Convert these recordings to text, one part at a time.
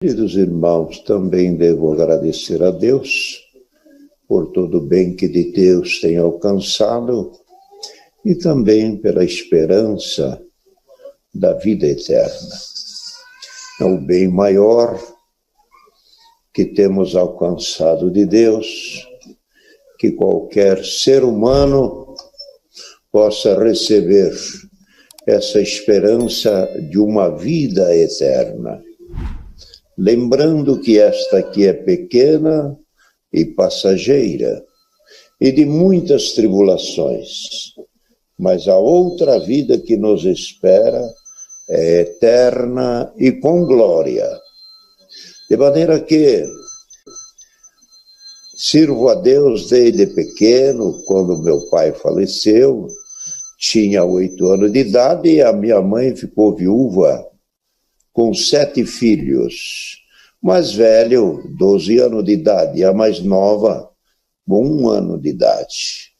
Queridos irmãos, também devo agradecer a Deus por todo o bem que de Deus tenho alcançado e também pela esperança da vida eterna. É o bem maior que temos alcançado de Deus, que qualquer ser humano possa receber essa esperança de uma vida eterna. Lembrando que esta aqui é pequena e passageira, e de muitas tribulações, mas a outra vida que nos espera é eterna e com glória. De maneira que sirvo a Deus desde pequeno. Quando meu pai faleceu, tinha 8 anos de idade e a minha mãe ficou viúva com 7 filhos. O mais velho, 12 anos de idade, e a mais nova, 1 ano de idade.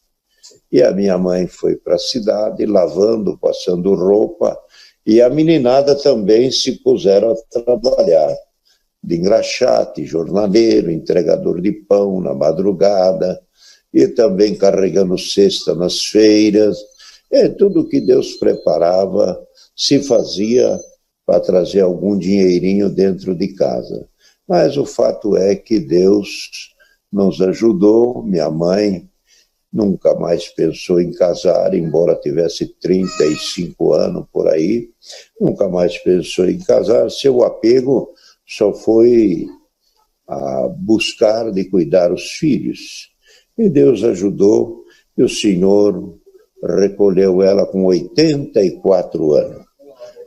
E a minha mãe foi para a cidade, lavando, passando roupa, e a meninada também se puseram a trabalhar, de engraxate, jornaleiro, entregador de pão na madrugada, e também carregando cesta nas feiras. E tudo que Deus preparava se fazia para trazer algum dinheirinho dentro de casa. Mas o fato é que Deus nos ajudou. Minha mãe nunca mais pensou em casar, embora tivesse 35 anos por aí, nunca mais pensou em casar. Seu apego só foi a buscar de cuidar os filhos. E Deus ajudou, e o Senhor recolheu ela com 84 anos.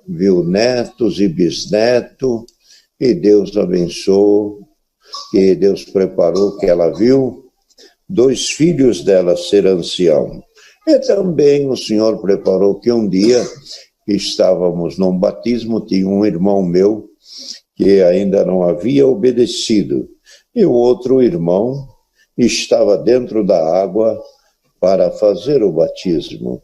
Viu netos e bisnetos, e Deus abençoou, e Deus preparou que ela viu 2 filhos dela ser ancião. E também o Senhor preparou que um dia estávamos num batismo, tinha um irmão meu que ainda não havia obedecido, e o outro irmão estava dentro da água para fazer o batismo.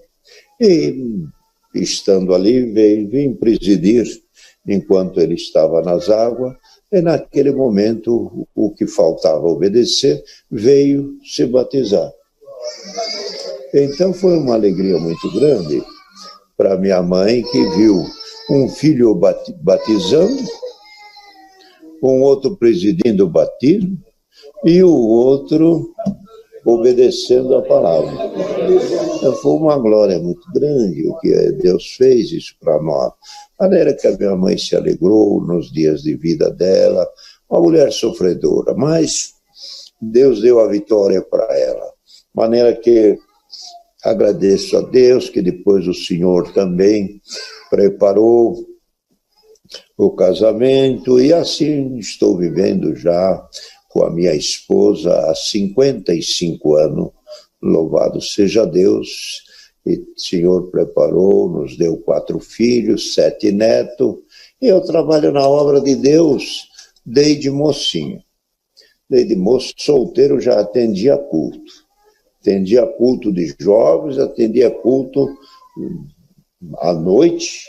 E estando ali, vim presidir enquanto ele estava nas águas, e naquele momento o que faltava obedecer veio se batizar. Então foi uma alegria muito grande para minha mãe, que viu um filho batizando, um outro presidindo o batismo e o outro obedecendo a palavra. Então, foi uma glória muito grande o que Deus fez isso para nós. A maneira que a minha mãe se alegrou nos dias de vida dela, uma mulher sofredora, mas Deus deu a vitória para ela. De maneira que agradeço a Deus que depois o Senhor também preparou o casamento, e assim estou vivendo já com a minha esposa há 55 anos, louvado seja Deus. E o Senhor preparou, nos deu 4 filhos, 7 netos, e eu trabalho na obra de Deus desde mocinho. Desde moço, solteiro, já atendia culto. Atendia culto de jovens, atendia culto à noite,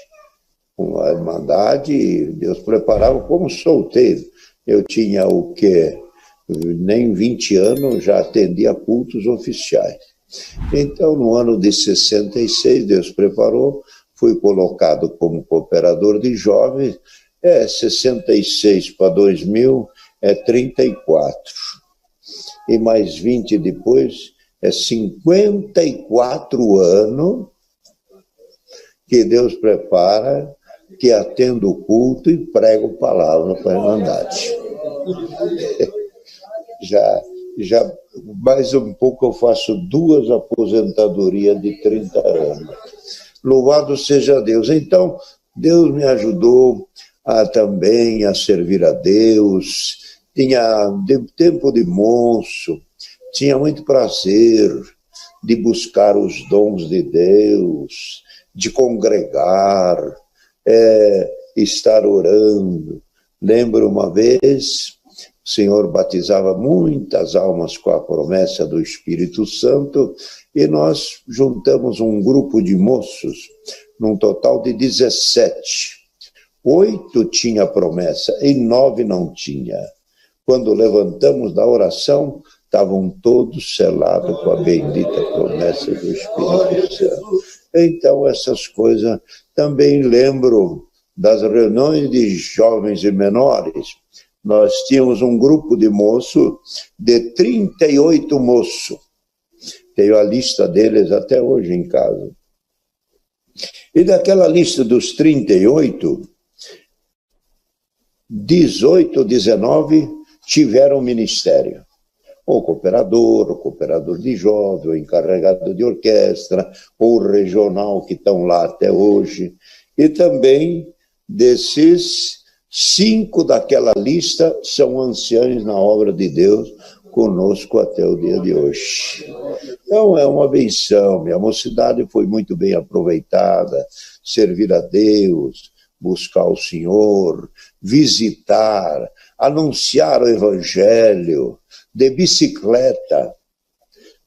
com a Irmandade, e Deus preparava como solteiro. Eu tinha o quê? Nem 20 anos, já atendia cultos oficiais. Então, no ano de 66, Deus preparou, fui colocado como cooperador de jovens. 66 para 2000 é 34. E mais 20 depois, é 54 anos que Deus prepara, que atendo o culto e prego palavra para a Irmandade. Já mais um pouco eu faço 2 aposentadorias de 30 anos. Louvado seja Deus. Então, Deus me ajudou também a servir a Deus. Tinha tempo de moço, tinha muito prazer de buscar os dons de Deus, de congregar, estar orando. Lembro uma vez, o Senhor batizava muitas almas com a promessa do Espírito Santo, e nós juntamos um grupo de moços, num total de 17. 8 tinha promessa e 9 não tinha. Quando levantamos da oração, estavam todos selados com a bendita promessa do Espírito Santo. Então, essas coisas também lembro das reuniões de jovens e menores. Nós tínhamos um grupo de moços, de 38 moços. Tenho a lista deles até hoje em casa. E daquela lista dos 38, 18, 19 tiveram ministério. Ou cooperador de jovem, ou encarregado de orquestra, ou regional, que estão lá até hoje. E também, desses 5 daquela lista, são anciãos na obra de Deus, conosco até o dia de hoje. Então, é uma benção. Minha mocidade foi muito bem aproveitada, servir a Deus, buscar o Senhor, visitar, anunciar o Evangelho, de bicicleta.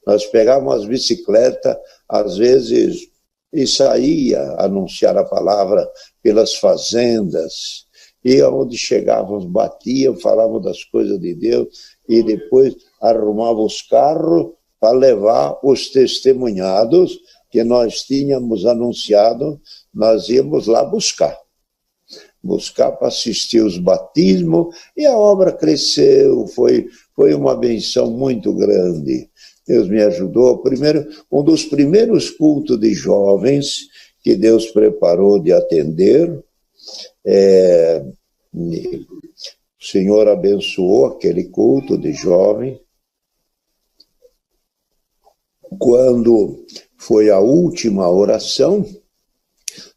Nós pegávamos as bicicletas, às vezes, e saía anunciar a palavra pelas fazendas, e onde chegávamos, batiam, falavam das coisas de Deus, e depois arrumavam os carros para levar os testemunhados que nós tínhamos anunciado, nós íamos lá buscar para assistir os batismos, e a obra cresceu, foi uma benção muito grande. Deus me ajudou. Um dos primeiros cultos de jovens que Deus preparou de atender, o Senhor abençoou aquele culto de jovem. Quando foi a última oração,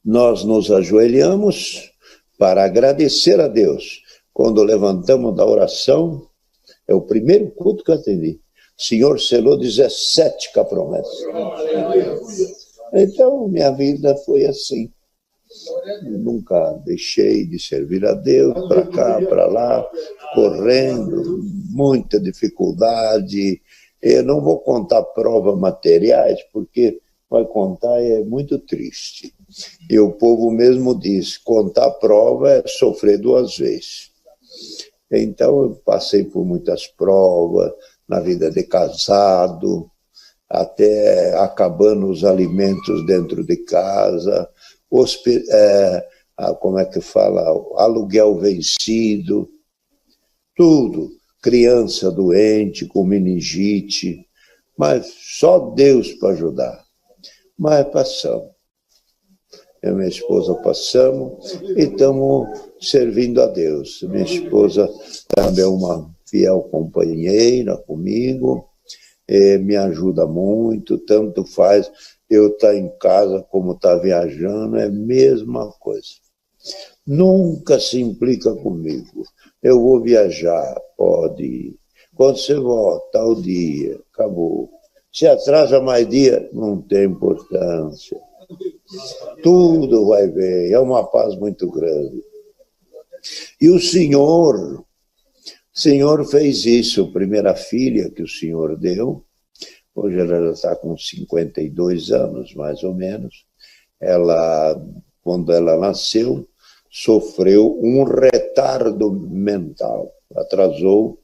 nós nos ajoelhamos para agradecer a Deus. Quando levantamos da oração, é o primeiro culto que eu atendi. O Senhor selou 17 com a promessa. Então, minha vida foi assim. Eu nunca deixei de servir a Deus, para cá, para lá, correndo, muita dificuldade. Eu não vou contar provas materiais, porque vai contar é muito triste. E o povo mesmo diz, contar prova é sofrer 2 vezes. Então, eu passei por muitas provas, na vida de casado, até acabando os alimentos dentro de casa, como é que fala, aluguel vencido, tudo, criança doente, com meningite, mas só Deus para ajudar. Mas passamos. Eu e minha esposa passamos e estamos servindo a Deus. Minha esposa também é uma fiel companheira comigo, me ajuda muito, tanto faz eu estar em casa como estar viajando, é a mesma coisa. Nunca se implica comigo. Eu vou viajar, pode ir. Quando você volta, tal dia, acabou. Se atrasa mais dia, não tem importância. Tudo vai bem, é uma paz muito grande. E o Senhor fez isso, a primeira filha que o Senhor deu, hoje ela já está com 52 anos, mais ou menos. Quando ela nasceu, sofreu um retardo mental, atrasou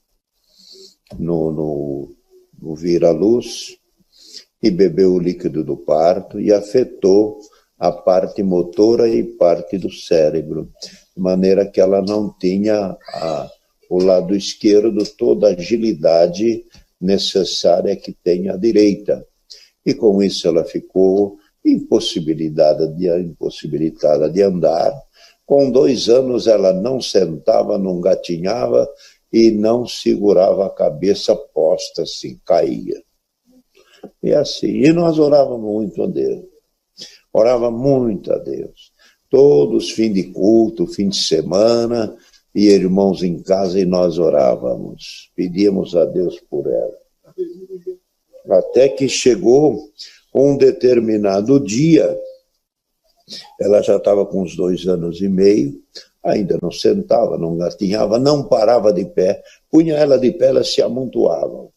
no vir à luz e bebeu o líquido do parto e afetou a parte motora e parte do cérebro, de maneira que ela não tinha o lado esquerdo toda a agilidade necessária que tem a direita. E com isso ela ficou impossibilitada de andar. Com 2 anos ela não sentava, não gatinhava e não segurava a cabeça posta, assim, caía. E assim, e nós orávamos muito a Deus. Orava muito a Deus. Todos os fins de culto, fim de semana, e irmãos em casa, e nós orávamos. Pedíamos a Deus por ela. Até que chegou um determinado dia, ela já estava com uns 2 anos e meio, ainda não sentava, não gatinhava, não parava de pé, punha ela de pé, ela se amontoava.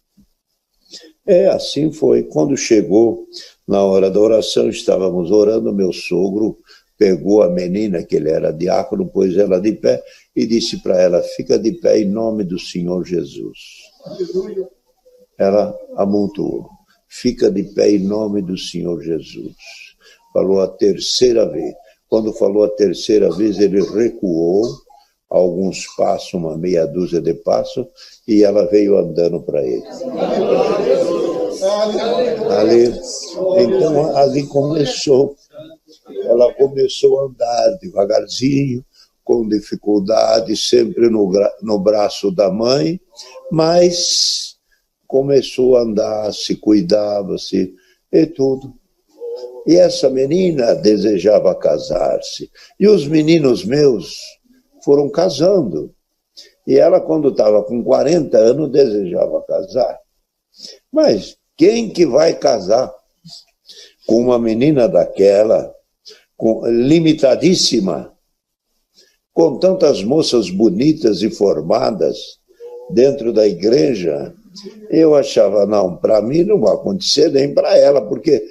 Assim foi. Quando chegou na hora da oração, estávamos orando, meu sogro pegou a menina, que ele era diácono, pôs ela de pé e disse para ela: fica de pé em nome do Senhor Jesus. Ela amontoou: fica de pé em nome do Senhor Jesus. Falou a terceira vez. Quando falou a terceira vez, ele recuou alguns passos, uma meia dúzia de passos, e ela veio andando para ele. Então, ali começou. Ela começou a andar devagarzinho, com dificuldade, sempre no braço da mãe, mas começou a andar, se cuidava-se e tudo. E essa menina desejava casar-se. E os meninos meus foram casando. E ela, quando estava com 40 anos, desejava casar. Mas quem que vai casar com uma menina daquela, limitadíssima, com tantas moças bonitas e formadas dentro da igreja? Eu achava, não, para mim não vai acontecer, nem para ela, porque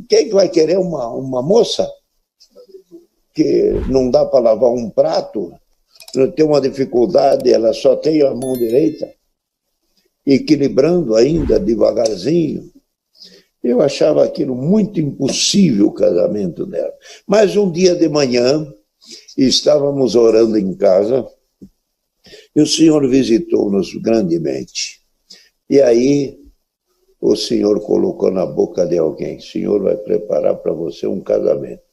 quem vai querer uma moça que não dá para lavar um prato, tem uma dificuldade, ela só tem a mão direita, equilibrando ainda devagarzinho? Eu achava aquilo muito impossível, o casamento dela. Mas um dia de manhã, estávamos orando em casa, e o Senhor visitou-nos grandemente. E aí, o Senhor colocou na boca de alguém: o Senhor vai preparar para você um casamento.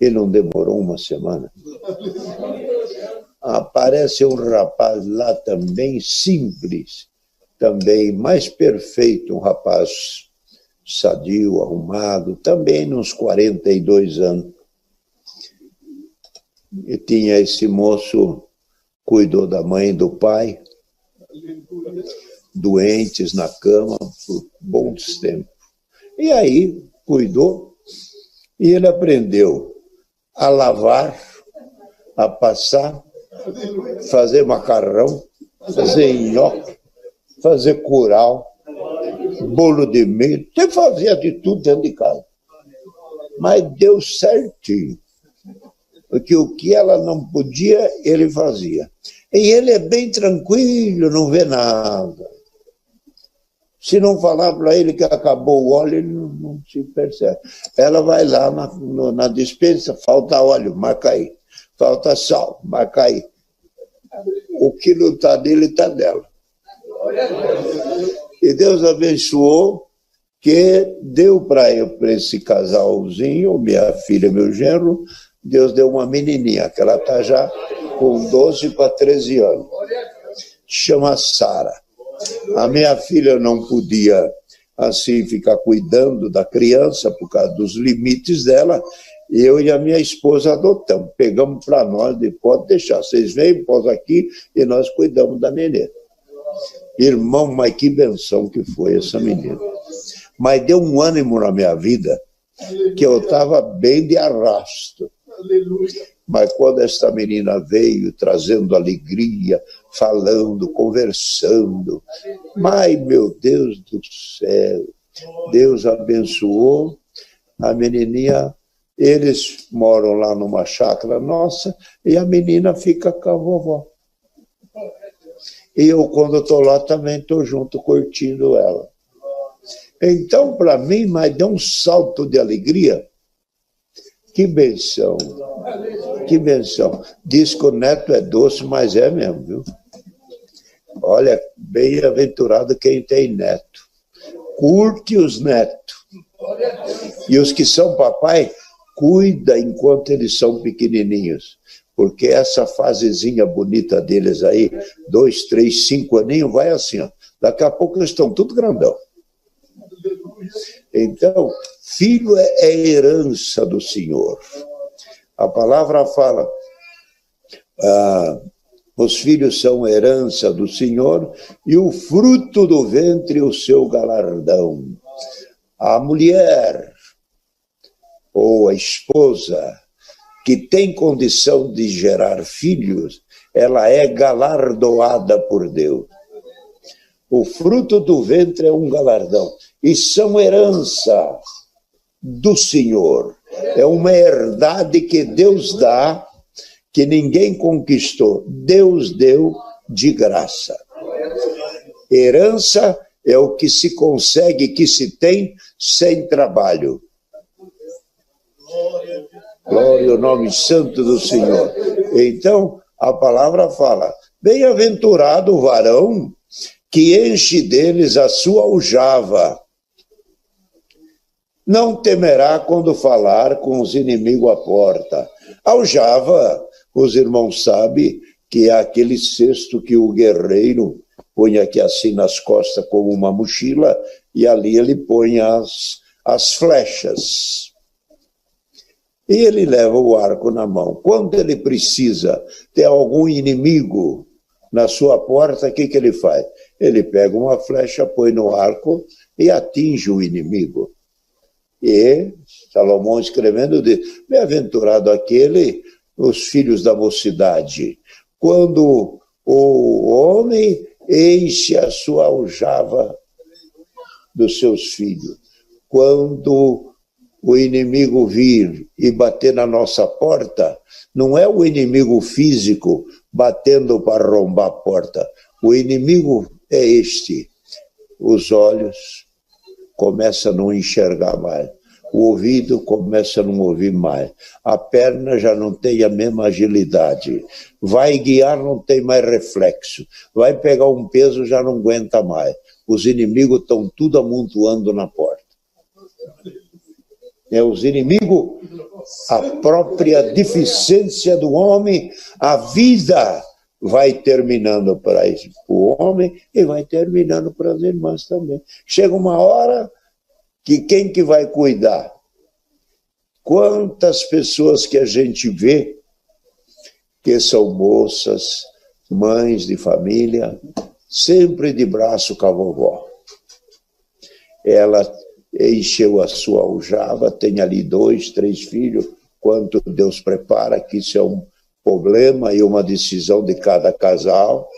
E não demorou uma semana. Aparece um rapaz lá também simples, também mais perfeito, um rapaz sadio, arrumado, também uns 42 anos. E tinha esse moço, cuidou da mãe e do pai, doentes na cama por bons tempos. E aí cuidou, e ele aprendeu a lavar, a passar, fazer macarrão, fazer nhoque, fazer curau, bolo de milho, até fazia de tudo dentro de casa. Mas deu certinho, porque o que ela não podia, ele fazia. E ele é bem tranquilo, não vê nada. Se não falar para ele que acabou o óleo, ele não se percebe. Ela vai lá na despensa, falta óleo, marca aí. Falta sal, marca aí. O que não está dele, está dela. E Deus abençoou, que deu para esse casalzinho, minha filha, meu genro, Deus deu uma menininha, que ela está já com 12 para 13 anos. Chama Sara. A minha filha não podia, assim, ficar cuidando da criança por causa dos limites dela. Eu e a minha esposa adotamos, pegamos para nós, pode deixar, vocês vêm, pôs aqui, e nós cuidamos da menina. Irmão, mas que benção que foi essa menina. Mas deu um ânimo na minha vida, que eu estava bem de arrasto. Mas quando essa menina veio trazendo alegria, falando, conversando, mas, meu Deus do céu, Deus abençoou a menininha. Eles moram lá numa chácara nossa e a menina fica com a vovó. E eu, quando estou lá, também estou junto, curtindo ela. Então, para mim, mas deu um salto de alegria. Que benção, que benção. Diz que o neto é doce, mas é mesmo, viu? Olha, bem-aventurado quem tem neto. Curte os netos. E os que são papai, cuida enquanto eles são pequenininhos. Porque essa fasezinha bonita deles aí, 2, 3, 5 aninhos, vai assim, ó. Daqui a pouco eles estão tudo grandão. Então, filho é herança do Senhor. A palavra fala, os filhos são herança do Senhor e o fruto do ventre o seu galardão. A mulher ou a esposa que tem condição de gerar filhos, ela é galardoada por Deus. O fruto do ventre é um galardão. E são herança do Senhor. É uma herdade que Deus dá, que ninguém conquistou. Deus deu de graça. Herança é o que se consegue, que se tem sem trabalho. Glória ao nome santo do Senhor. Então, a palavra fala: bem-aventurado o varão que enche deles a sua aljava. Não temerá quando falar com os inimigos à porta. Aljava, os irmãos sabem, que é aquele cesto que o guerreiro põe aqui assim nas costas como uma mochila, e ali ele põe as flechas. E ele leva o arco na mão. Quando ele precisa ter algum inimigo na sua porta, o que ele faz? Ele pega uma flecha, põe no arco e atinge o inimigo. E Salomão escrevendo diz: bem-aventurado aquele, os filhos da mocidade, quando o homem enche a sua aljava dos seus filhos. Quando o inimigo vir e bater na nossa porta, não é o inimigo físico batendo para arrombar a porta. O inimigo é este. Os olhos começam a não enxergar mais. O ouvido começa a não ouvir mais. A perna já não tem a mesma agilidade. Vai guiar, não tem mais reflexo. Vai pegar um peso, já não aguenta mais. Os inimigos estão tudo amontoando na porta. Os inimigos, a própria deficiência do homem, a vida vai terminando para o homem e vai terminando para as irmãs também. Chega uma hora que quem que vai cuidar? Quantas pessoas que a gente vê que são moças, mães de família, sempre de braço com a vovó. Ela encheu a sua aljava, tem ali 2, 3 filhos, quanto Deus prepara, que isso é um problema e uma decisão de cada casal.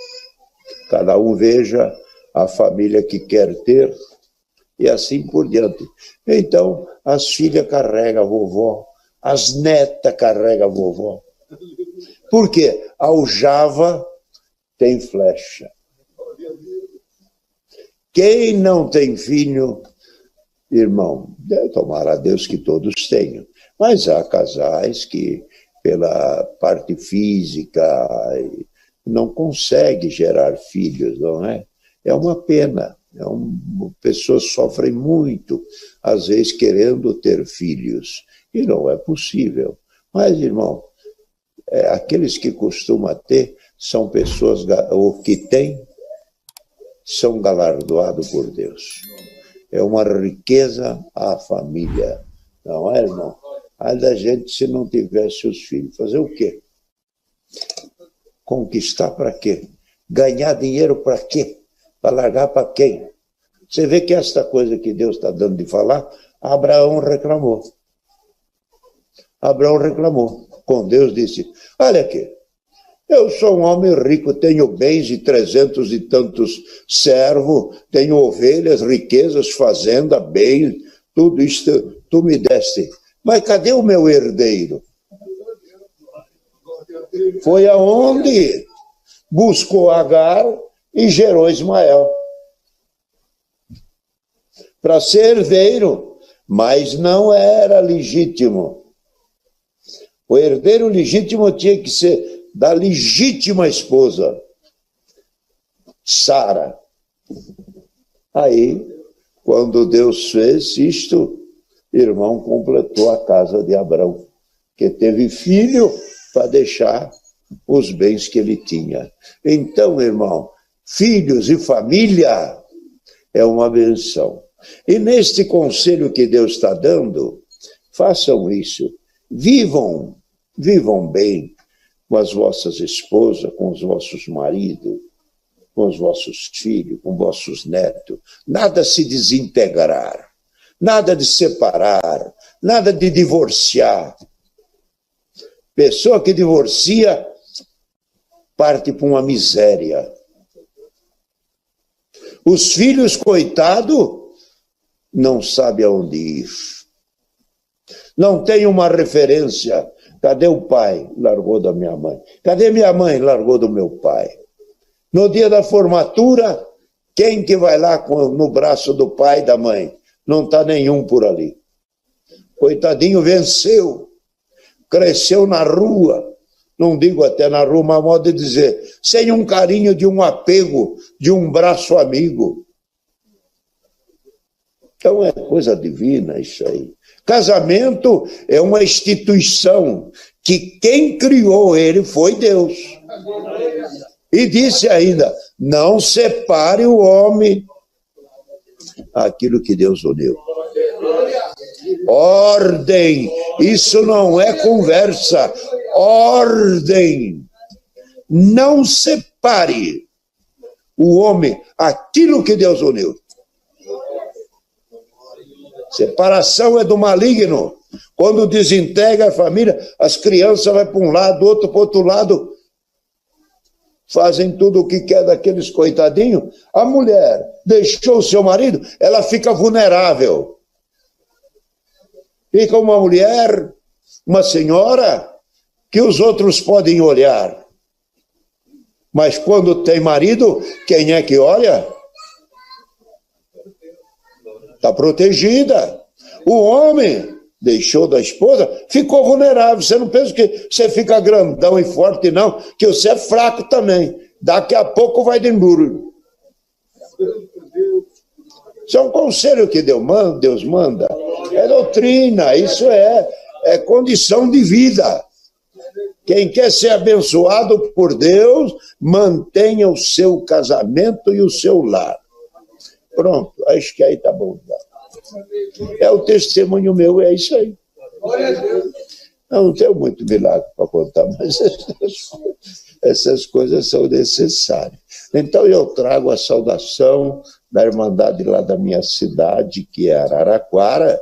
Cada um veja a família que quer ter, e assim por diante. Então, as filhas carregam a vovó, as netas carregam a vovó. Por quê? A aljava tem flecha. Quem não tem filho, irmão, tomara a Deus que todos tenham, mas há casais que, pela parte física, não conseguem gerar filhos, não é? É uma pena. Pessoas sofrem muito, às vezes querendo ter filhos, e não é possível. Mas, irmão, aqueles que costumam ter são pessoas, ou que têm, são galardoados por Deus. É uma riqueza à família, não é, irmão? Ai da gente se não tivesse os filhos, fazer o quê? Conquistar para quê? Ganhar dinheiro para quê? Para largar para quem? Você vê que esta coisa que Deus está dando de falar, Abraão reclamou. Abraão reclamou. Com Deus disse: olha aqui, eu sou um homem rico, tenho bens e 300 e tantos servos, tenho ovelhas, riquezas, fazenda, bens, tudo isso tu me deste. Mas cadê o meu herdeiro? Foi aonde buscou Agar e gerou Ismael. Para ser herdeiro, mas não era legítimo. O herdeiro legítimo tinha que ser da legítima esposa, Sara. Aí, quando Deus fez isto, irmão, completou a casa de Abraão, que teve filho para deixar os bens que ele tinha. Então, irmão, filhos e família é uma benção. E neste conselho que Deus está dando, façam isso. Vivam bem com as vossas esposas, com os vossos maridos, com os vossos filhos, com vossos netos. Nada se desintegrar, nada de separar, nada de divorciar. Pessoa que divorcia parte para uma miséria. Os filhos, coitado, não sabem aonde ir. não tem uma referência. Cadê o pai? Largou da minha mãe. Cadê minha mãe? Largou do meu pai. No dia da formatura, quem que vai lá no braço do pai e da mãe? Não está nenhum por ali. Coitadinho venceu, cresceu na rua, não digo até na rua, mas modo de dizer, sem um carinho de um apego, de um braço amigo. Então é coisa divina isso aí. Casamento é uma instituição que quem criou ele foi Deus. E disse ainda, não separe o homem aquilo que Deus uniu. Ordem, isso não é conversa, ordem. Não separe o homem aquilo que Deus uniu. Separação é do maligno. Quando desintegra a família, as crianças vão para um lado, outro para o outro lado, fazem tudo o que quer daqueles coitadinhos. A mulher deixou o seu marido, ela fica vulnerável. Fica uma mulher, uma senhora, que os outros podem olhar. Mas quando tem marido, quem é que olha? Está protegida. O homem deixou da esposa, ficou vulnerável. Você não pensa que você fica grandão e forte, não, que você é fraco também. Daqui a pouco vai de enduro. Isso é um conselho que Deus manda. É doutrina, isso é condição de vida. Quem quer ser abençoado por Deus, mantenha o seu casamento e o seu lar. Pronto, acho que aí tá bom. É o testemunho meu, é isso aí. Não tenho muito milagre para contar, mas essas coisas são necessárias. Então eu trago a saudação da Irmandade lá da minha cidade, que é Araraquara,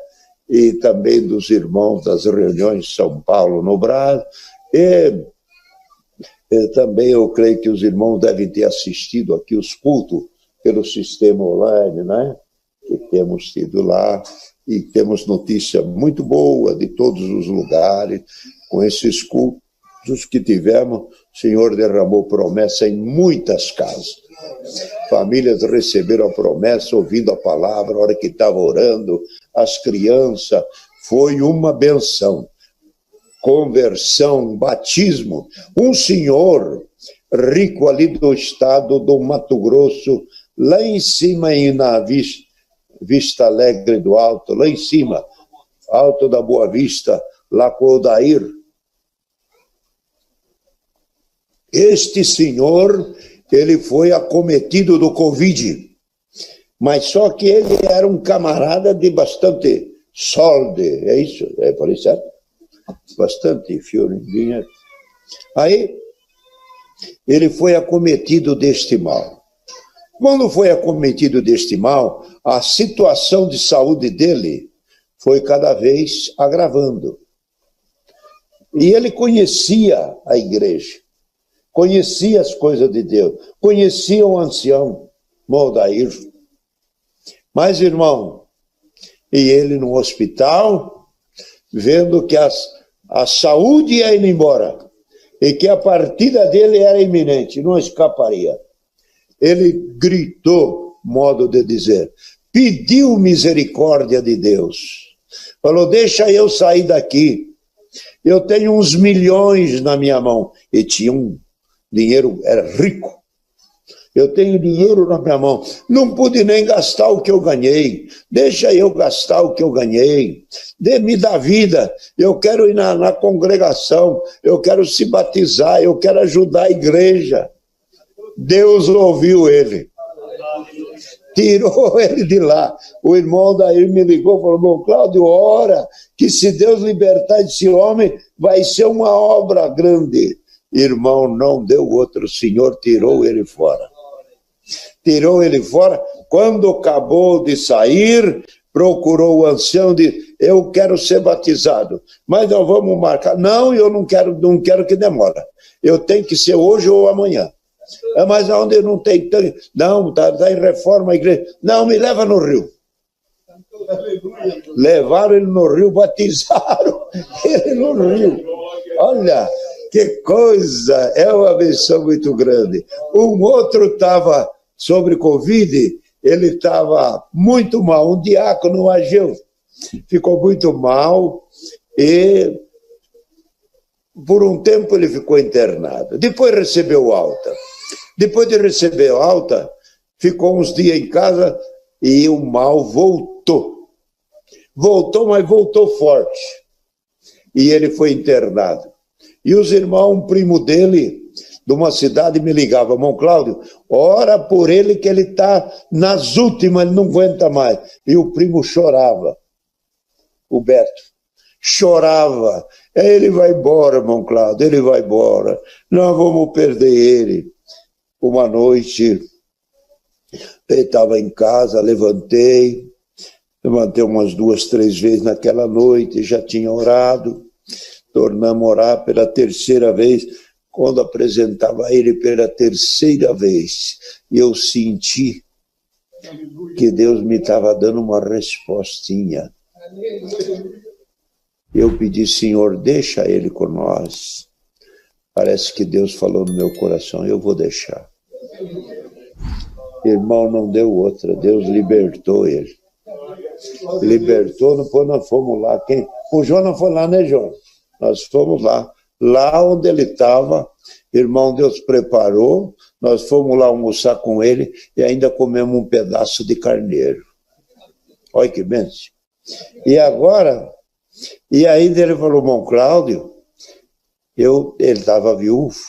e também dos irmãos das reuniões de São Paulo no Brasil. E também eu creio que os irmãos devem ter assistido aqui os cultos pelo sistema online, né? Que temos tido lá, e temos notícia muito boa de todos os lugares. Com esses cultos que tivemos, o Senhor derramou promessa em muitas casas. Famílias receberam a promessa, ouvindo a palavra, a hora que estava orando, as crianças, foi uma benção. Conversão, batismo. Um senhor rico ali do estado do Mato Grosso, lá em cima, na Vista Alegre do Alto, lá em cima, Alto da Boa Vista, lá com o Odair. Este senhor, ele foi acometido do Covid, mas só que ele era um camarada de bastante solde, é isso? Falei certo? Bastante fiorinha. Aí, ele foi acometido deste mal. Quando foi acometido deste mal, a situação de saúde dele foi cada vez agravando. E ele conhecia a igreja, conhecia as coisas de Deus, conhecia o ancião Odair. Mas, irmão, e ele no hospital, vendo que a saúde ia indo embora e que a partida dele era iminente, não escaparia. Ele gritou, modo de dizer, pediu misericórdia de Deus. Falou, deixa eu sair daqui. Eu tenho uns milhões na minha mão. E tinha um dinheiro, era rico. Eu tenho dinheiro na minha mão. Não pude nem gastar o que eu ganhei. Deixa eu gastar o que eu ganhei. Me dá vida. Eu quero ir na congregação. Eu quero se batizar. Eu quero ajudar a igreja. Deus ouviu ele. Tirou ele de lá. O irmão daí me ligou e falou, bom, Cláudio, ora que se Deus libertar esse homem, vai ser uma obra grande. Irmão, não deu outro. O Senhor tirou ele fora. Tirou ele fora. Quando acabou de sair, procurou o ancião e disse, eu quero ser batizado, mas nós vamos marcar. Não, eu não quero que demore. Eu tenho que ser hoje ou amanhã. Mas onde não tem tanto? Não, está em reforma a igreja. Não, me leva no rio. Levaram ele no rio, batizaram ele no rio. Olha, que coisa, é uma benção muito grande. Um outro estava sobre Covid, ele estava muito mal, um diácono, um Ageu, ficou muito mal e por um tempo ele ficou internado. Depois recebeu alta. Depois de receber alta, ficou uns dias em casa e o mal voltou. Voltou, mas voltou forte. E ele foi internado. E os irmãos, um primo dele, de uma cidade, me ligava: irmão Cláudio, ora por ele que ele está nas últimas, ele não aguenta mais. E o primo chorava, o Beto, chorava. Ele vai embora, irmão Cláudio, ele vai embora. Nós vamos perder ele. Uma noite, ele estava em casa, levantei umas 2, 3 vezes naquela noite, já tinha orado, tornamos a orar pela terceira vez. Quando apresentava ele pela terceira vez, eu senti que Deus me estava dando uma respostinha. Eu pedi: Senhor, deixa ele com nós. Parece que Deus falou no meu coração: eu vou deixar. Irmão, não deu outra. Deus libertou ele. Libertou, depois nós fomos lá. O Jonas foi lá, né, Jonas? Nós fomos lá. Lá onde ele estava, irmão, Deus preparou. Nós fomos lá almoçar com ele e ainda comemos um pedaço de carneiro. Olha que bênção. E agora... E ainda ele falou: irmão Cláudio, ele estava viúvo.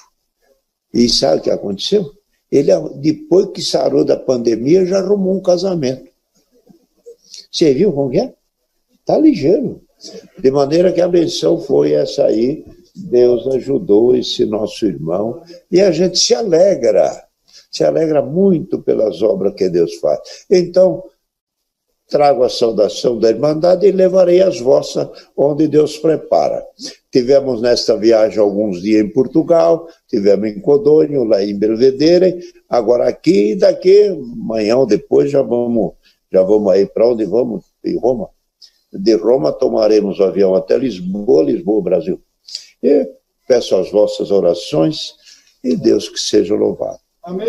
E sabe o que aconteceu? Ele, depois que sarou da pandemia, já arrumou um casamento. Você viu como é? Está ligeiro. De maneira que a benção foi essa aí. Deus ajudou esse nosso irmão. E a gente se alegra muito pelas obras que Deus faz. Então, trago a saudação da Irmandade e levarei as vossas onde Deus prepara. Tivemos nesta viagem alguns dias em Portugal, tivemos em Codônio, lá em Belvedere, agora aqui, e daqui, amanhã ou depois, já vamos aí para onde vamos? Em Roma. De Roma tomaremos o avião até Lisboa, Brasil. E peço as vossas orações e Deus que seja louvado. Amém.